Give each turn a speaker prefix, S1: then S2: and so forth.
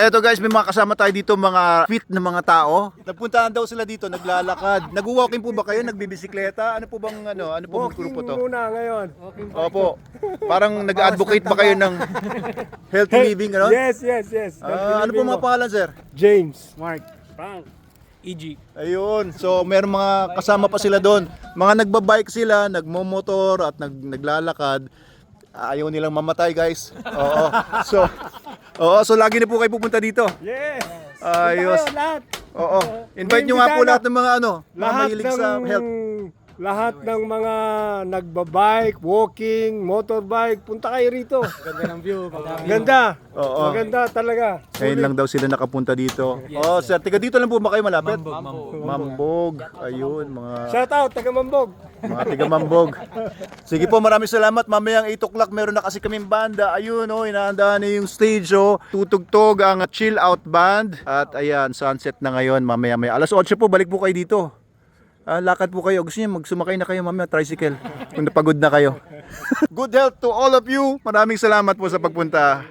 S1: Eto guys, may mga kasama tayo dito, mga fit na mga tao. Nagpuntahan daw sila dito, naglalakad. Nag-walking po ba kayo? Nagbibisikleta? Ano po bang ano po bang grupo to?
S2: Muna ngayon.
S1: Opo. Parang nag-advocate ba kayo ng healthy living, ano?
S2: Yes.
S1: Ano po mga pangalan, sir?
S2: James.
S3: Mark, Frank, EG.
S1: Ayun. So, meron mga kasama pa sila doon. Mga nagbabike sila, nagmomotor at naglalakad. Ayaw nilang mamatay, guys. So lagi na po kayo pupunta dito.
S2: Yes.
S1: Ayos.
S2: Tayo, lahat.
S1: Oo. Invite nyo nga po lahat ng mga mga
S2: Lahat
S1: mahilig sa health.
S2: lahat ng mga nagbabike, walking, motorbike, punta kayo rito.
S3: Ganda ng view.
S2: Ganda.
S1: Oo.
S2: Maganda talaga.
S1: Ngayon lang daw sila nakapunta dito. Sir, tiga dito lang po ba kayo malapit?
S3: Mambog.
S1: Mambog. Ayun, mga
S2: Shout out, taga Mambog.
S1: tiga Mambog. Sige po, maraming salamat. Mamayang 8 o'clock meron na kasi kaming banda. Ayun, inaandahan na yung stage, tutugtog ang chill out band. At ayan, sunset na ngayon. Mamaya alas 8 po, balik po kayo dito. Lakad po kayo. Gusto niyo magsumakay na kayo mamaya tricycle kung napagod na kayo. Good health to all of you. Maraming salamat po sa pagpunta.